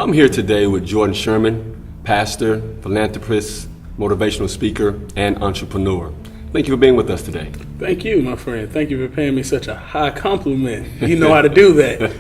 I'm here today with Jordan Sherman, pastor, philanthropist, motivational speaker, and entrepreneur. Thank you for being with us today. Thank you, my friend. Thank you for paying me such a high compliment. You know how to do that.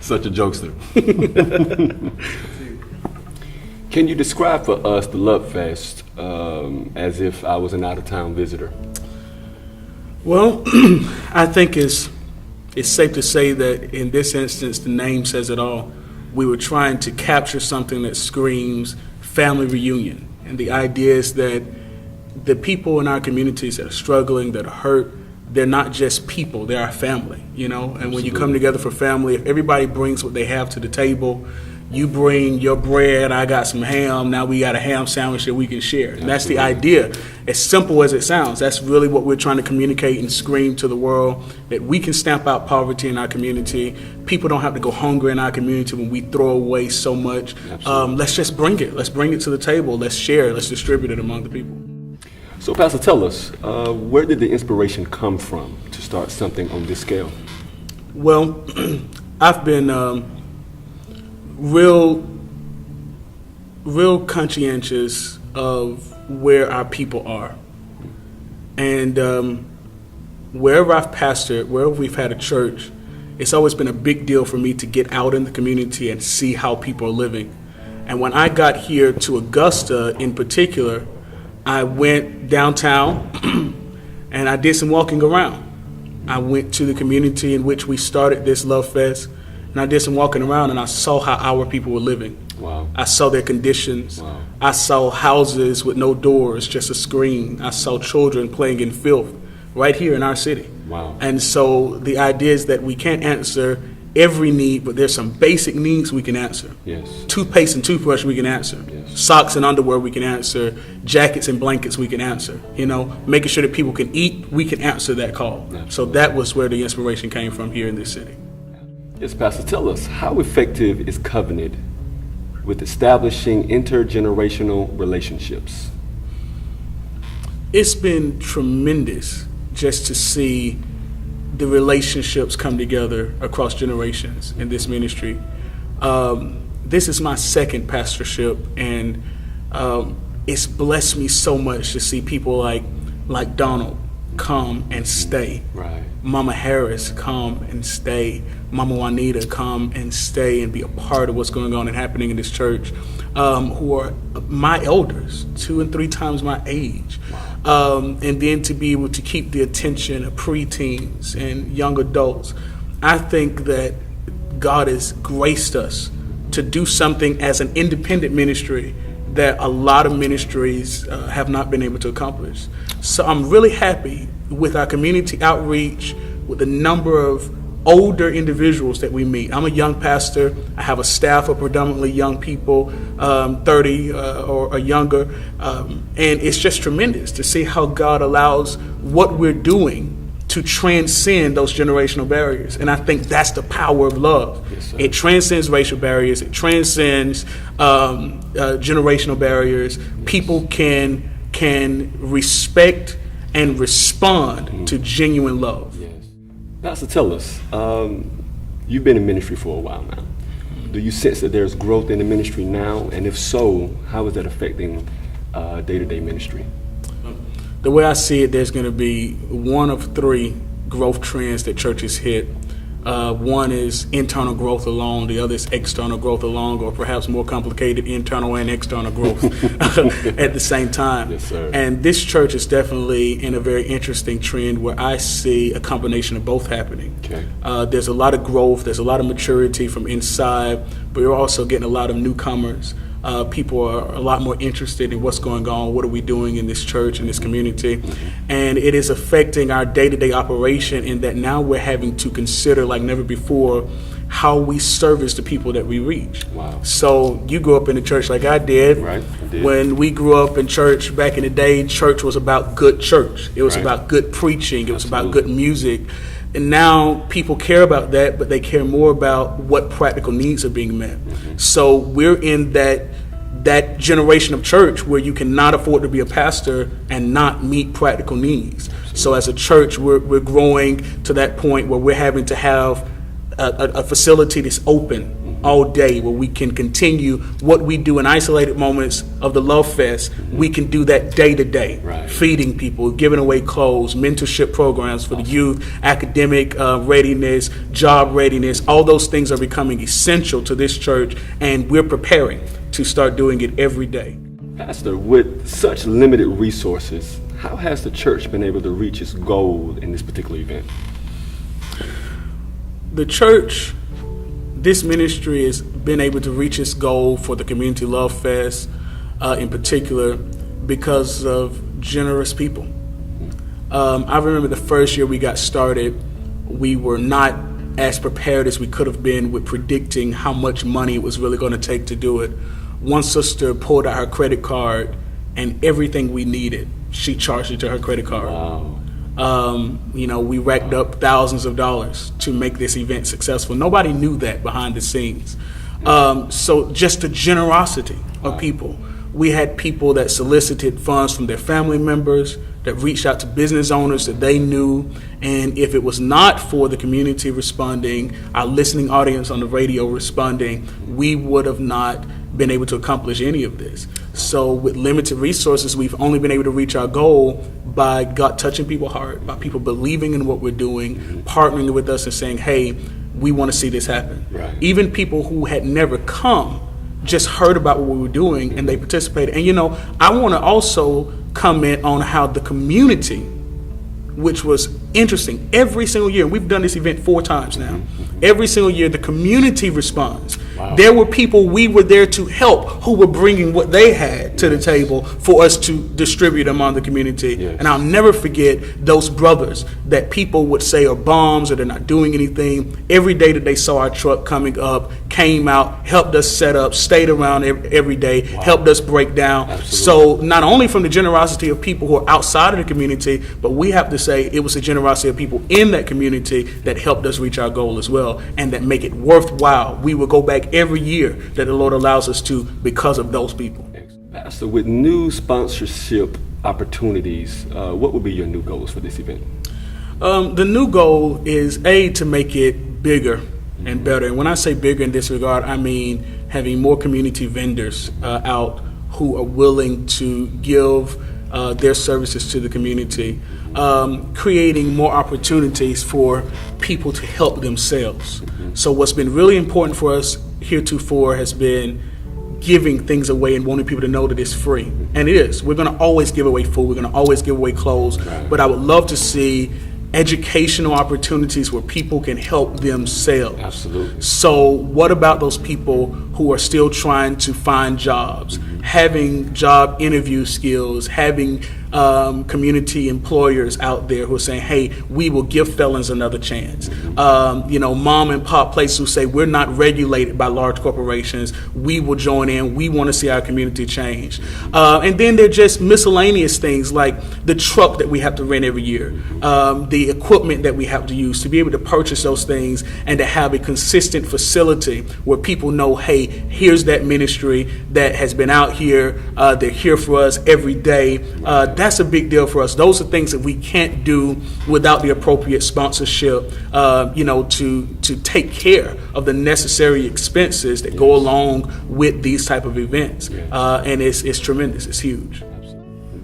Such a jokester. Can you describe for us the Love Fest as if I was an out-of-town visitor? Well, I think it's safe to say that in this instance, the name says it all. We were trying to capture something that screams family reunion. And the idea is that the people in our communities that are struggling, that are hurt, they're not just people, they're our family, you know? And Absolutely. When you come together for family, if everybody brings what they have to the table, you bring your bread, I got some ham, now we got a ham sandwich that we can share. And that's the idea. As simple as it sounds, that's really what we're trying to communicate and scream to the world, that we can stamp out poverty in our community. People don't have to go hungry in our community when we throw away so much. Let's just bring it. Let's bring it to the table. Let's share it. Let's distribute it among the people. So, Pastor, tell us, where did the inspiration come from to start something on this scale? Well, I've been real conscientious of where our people are. And wherever I've pastored, wherever we've had a church, it's always been a big deal for me to get out in the community and see how people are living. And when I got here to Augusta in particular, I went downtown and I did some walking around. I went to the community in which we started this Love Fest, and I did some walking around and I saw how our people were living. Wow. I saw their conditions. Wow. I saw houses with no doors, just a screen. I saw children playing in filth right here in our city. Wow. And so the idea is that we can't answer every need, but there's some basic needs we can answer. Yes. Toothpaste and toothbrush we can answer. Yes. Socks and underwear we can answer. Jackets and blankets we can answer. You know, making sure that people can eat, we can answer that call. Absolutely. So that was where the inspiration came from here in this city. Yes, Pastor, tell us, how effective is covenant with establishing intergenerational relationships? It's been tremendous just to see the relationships come together across generations in this ministry. This is my second pastorship, and it's blessed me so much to see people like Donald come and stay. Right. Mama Harris come and stay. Mama Juanita come and stay and be a part of what's going on and happening in this church, who are my elders, 2 and 3 times my age. And then to be able to keep the attention of preteens and young adults. I think that God has graced us to do something as an independent ministry that a lot of ministries have not been able to accomplish. So I'm really happy with our community outreach, with the number of older individuals that we meet. I'm a young pastor. I have a staff of predominantly young people, 30 or younger. And it's just tremendous to see how God allows what we're doing to transcend those generational barriers. And I think that's the power of love. Yes, sir. It transcends racial barriers. It transcends generational barriers. People can respect and respond to genuine love. Yes. Pastor, tell us, you've been in ministry for a while now. Do you sense that there's growth in the ministry now? And if so, how is that affecting day-to-day ministry? The way I see it, there's going to be one of 3 growth trends that churches hit. One is internal growth alone, the other is external growth alone, or perhaps more complicated, internal and external growth at the same time. Yes, sir. And this church is definitely in a very interesting trend where I see a combination of both happening. Okay. There's a lot of growth, there's a lot of maturity from inside, but you're also getting a lot of newcomers. People are a lot more interested in what's going on, what are we doing in this church, in this community. And it is affecting our day-to-day operation in that now we're having to consider like never before how we service the people that we reach. Wow. So you grew up in a church like I did. Right, I did. When we grew up in church back in the day, church was about good church. It was Right. about good preaching. It was about Absolutely. good music. And now people care about that, but they care more about what practical needs are being met. So we're in that generation of church where you cannot afford to be a pastor and not meet practical needs. So as a church, we're growing to that point where we're having to have a facility that's open all day, where we can continue what we do in isolated moments of the Love Fest. We can do that day to day, feeding people, giving away clothes, mentorship programs for the youth, academic readiness, job readiness. All those things are becoming essential to this church, and we're preparing to start doing it every day. Pastor, with such limited resources, how has the church been able to reach its goal in this particular event? The church, this ministry has been able to reach its goal for the Community Love Fest in particular because of generous people. I remember the first year we got started, we were not as prepared as we could have been with predicting how much money it was really going to take to do it. One sister pulled out her credit card, and everything we needed, she charged it to her credit card. Wow. We racked up thousands of dollars to make this event successful. Nobody knew that behind the scenes. So just the generosity of people. We had people that solicited funds from their family members, that reached out to business owners that they knew. And if it was not for the community responding, our listening audience on the radio responding, we would have not been able to accomplish any of this. So with limited resources, we've only been able to reach our goal by God touching people's heart, by people believing in what we're doing, partnering with us and saying, hey, we want to see this happen. Right. Even people who had never come just heard about what we were doing and they participated. And I want to also comment on how the community, which was interesting, every single year, we've done this event 4 times now, every single year the community responds. Wow. There were people we were there to help who were bringing what they had to the table for us to distribute among the community. Yes. And I'll never forget those brothers that people would say are bombs or they're not doing anything. Every day that they saw our truck coming up, came out, helped us set up, stayed around every day, helped us break down. Absolutely. So not only from the generosity of people who are outside of the community, but we have to say it was the generosity of people in that community that helped us reach our goal as well, and that make it worthwhile. We will go back every year that the Lord allows us to because of those people. Pastor, with new sponsorship opportunities, what would be your new goals for this event? The new goal is to make it bigger and better. And when I say bigger in this regard, I mean having more community vendors out who are willing to give their services to the community, creating more opportunities for people to help themselves. So what's been really important for us heretofore has been giving things away and wanting people to know that it's free. And it is. We're going to always give away food. We're going to always give away clothes. Right. But I would love to see educational opportunities where people can help themselves. Absolutely. So what about those people who are still trying to find jobs, having job interview skills, having community employers out there who are saying, hey, we will give felons another chance. Mom and pop places who say, we're not regulated by large corporations. We will join in. We want to see our community change. And then there are just miscellaneous things like the truck that we have to rent every year, the equipment that we have to use to be able to purchase those things and to have a consistent facility where people know, hey, here's that ministry that has been out here. They're here for us every day. That's a big deal for us. Those are things that we can't do without the appropriate sponsorship, to take care of the necessary expenses that go along with these type of events. And it's tremendous. It's huge.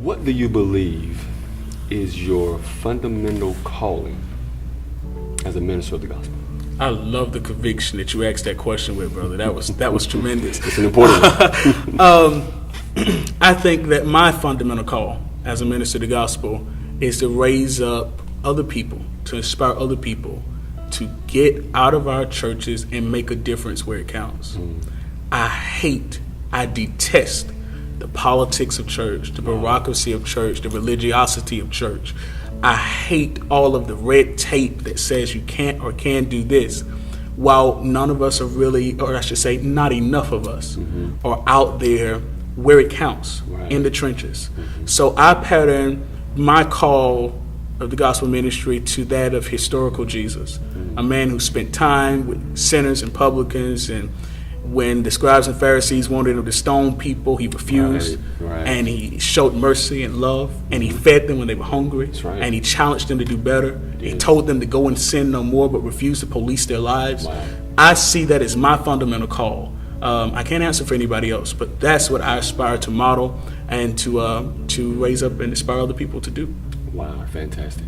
What do you believe is your fundamental calling as a minister of the gospel? I love the conviction that you asked that question with, brother. That was tremendous. It's an important one. I think that my fundamental call as a minister of the gospel is to raise up other people, to inspire other people to get out of our churches and make a difference where it counts. I detest the politics of church, the bureaucracy of church, the religiosity of church. I hate all of the red tape that says you can't or can do this, while none of us are really, or I should say not enough of us, are out there where it counts, in the trenches. So I pattern my call of the gospel ministry to that of historical Jesus, a man who spent time with sinners and publicans and when the scribes and Pharisees wanted him to stone people, he refused. Right. And he showed mercy and love, and he fed them when they were hungry. That's right. And he challenged them to do better. He told them to go and sin no more, but refused to police their lives. Wow. I see that as my fundamental call. I can't answer for anybody else, but that's what I aspire to model and to raise up and inspire other people to do. Wow, fantastic.